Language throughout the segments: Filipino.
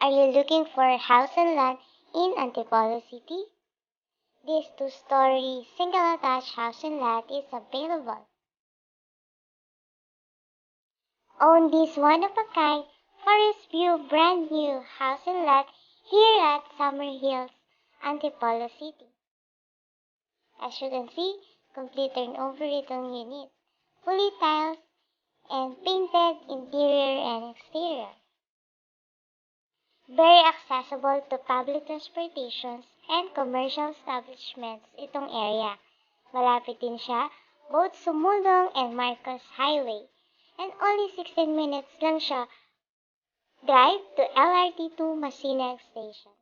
Are you looking for a house and lot in Antipolo City? This two-story single-attached house and lot is available. Own this one-of-a-kind forest view brand new house and lot here at Summer Hills, Antipolo City. As you can see, complete turnover itong unit, fully tiled and painted interior and exterior. Very accessible to public transportations and commercial establishments itong area. Malapit din siya both Sumulong and Marcos Highway. And only 16 minutes lang siya drive to LRT2 Masinag Station.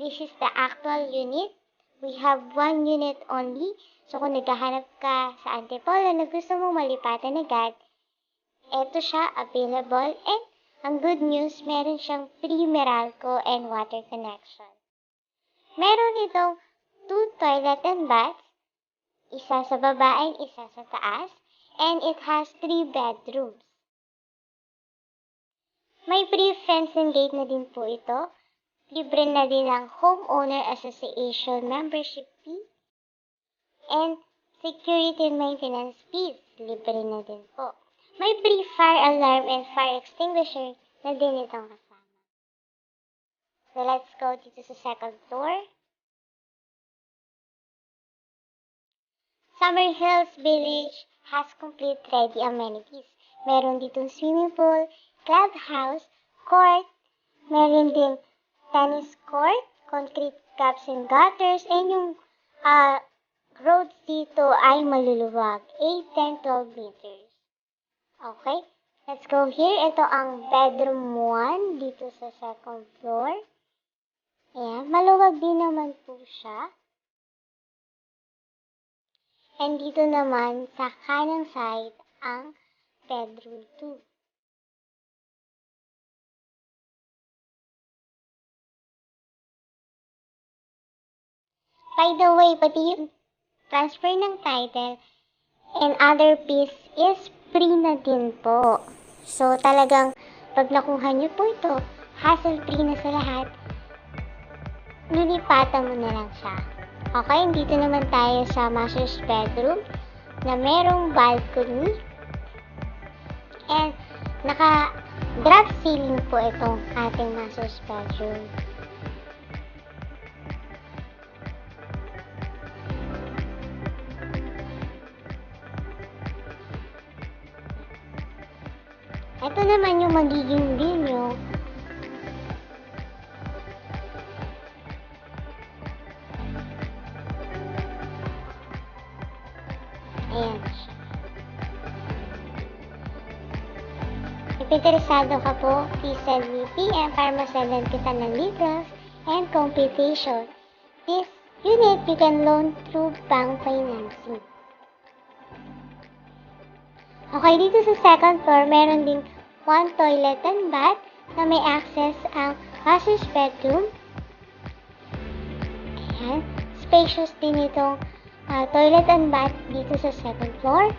This is the actual unit. We have one unit only. So kung naghahanap ka sa Antipolo na gusto mong malipatan agad, eto siya available and ang good news, meron siyang free Meralco and water connection. Meron itong 2 toilet and baths, isa sa baba and isa sa taas, and it has 3 bedrooms. May free fence and gate na din po ito. Libre na din ang Homeowner Association membership fee and security and maintenance fees. Libre na din po. May free fire alarm and fire extinguisher na din itong kasama. So let's go dito sa second floor. Summer Hills Village has complete ready amenities. Meron ditong swimming pool, clubhouse, court, meron din tennis court, concrete gaps and gutters, and yung roads dito ay maluluwag, 8, 10, 12 meters. Okay, let's go here. Ito ang bedroom 1 dito sa second floor. Ayan, maluwag din naman po siya. And dito naman sa kanang side ang bedroom 2. By the way, pati yung transfer ng title and other fees is free na din po. So, talagang pag nakuha nyo po ito, hassle-free na sa lahat, lilipatan mo na lang siya. Okay, dito naman tayo sa master's bedroom na merong balcony and naka-drop ceiling po itong ating master's bedroom. Ito naman yung magiging view nyo. Ayan siya. If interesado ka po, please send me PM para masendan kita ng details and computation. This unit you can loan through bank financing. Okay, dito sa second floor, meron ding 1 toilet and bath na may access ang master's bedroom. Ayan. Spacious din itong toilet and bath dito sa second floor.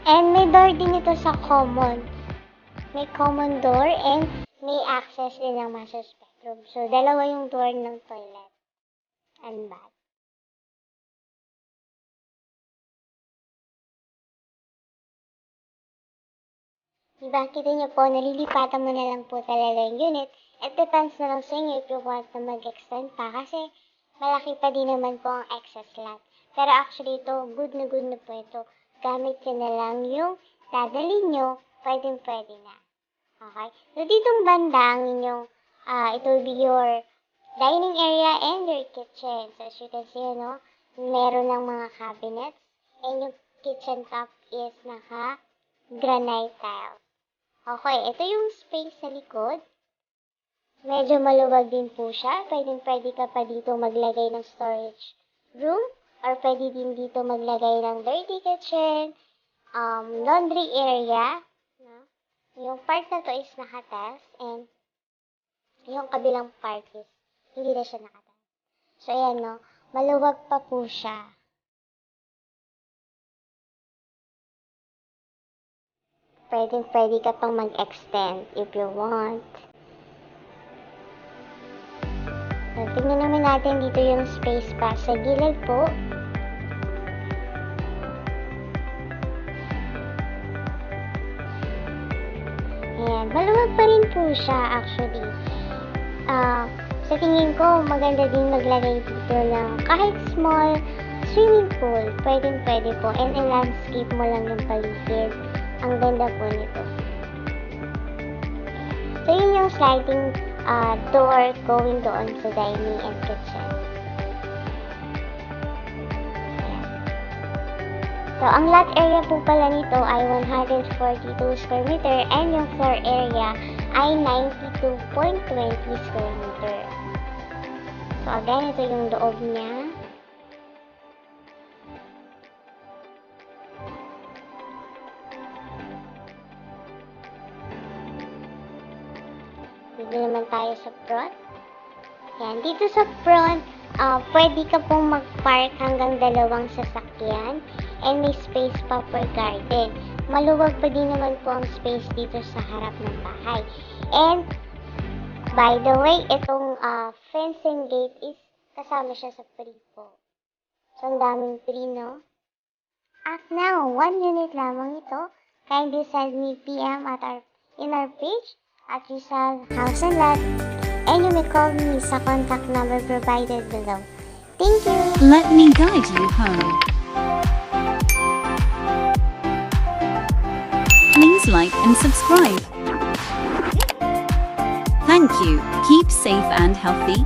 And may door din ito sa common. May common door and may access din ang master's bedroom. So, dalawa yung door ng toilet and bath. Diba, kita nyo po, nalilipatan mo na lang po talaga yung unit. It depends na lang sa inyo if you want na mag-extend pa kasi malaki pa din naman po ang excess lot. Pero actually ito, good na po ito. Gamit nyo na lang yung dadalhin nyo, pwedeng-pwede na. Okay? So, ditong banda ang inyong, it will be your dining area and your kitchen. So, as you can see, no, meron ng mga cabinets and yung kitchen top is naka-granite tile. Okay, ito yung space sa likod. Medyo maluwag din po siya. Pwede ka pa dito maglagay ng storage room or pwede din dito maglagay ng dirty kitchen, laundry area. No? Yung part na to is naka-tiles and yung kabilang part is hindi na siya naka-tiles. So, ayan, no? Maluwag pa po siya. pwede ka pang mag-extend if you want. So, tingnan naman natin dito yung space pa sa gilid po. Ayan, maluwag pa rin po siya actually. Sa tingin ko, maganda din maglagay dito ng kahit small swimming pool. Pwede po. And i-landscape mo lang yung paligid. Ang ganda po nito. So, yun yung sliding door going doon sa dining and kitchen. Ayan. So, ang lot area po pala nito ay 142 square meter and yung floor area ay 92.20 square meter. So, again, ito yung loob niya. Dito naman tayo sa front. Yan, dito sa front, pwede ka pong mag-park hanggang 2 sasakyan and may space pa per garden. Maluwag pa din naman po ang space dito sa harap ng bahay. And, by the way, itong fencing gate is kasama siya sa free po. So, ang daming free, no? At now, 1 unit lamang ito. Kindly send me PM in our page at Rizal House and Lot. And you may call me sa contact number provided below. Thank you! Let me guide you home. Please like and subscribe. Thank you. Keep safe and healthy.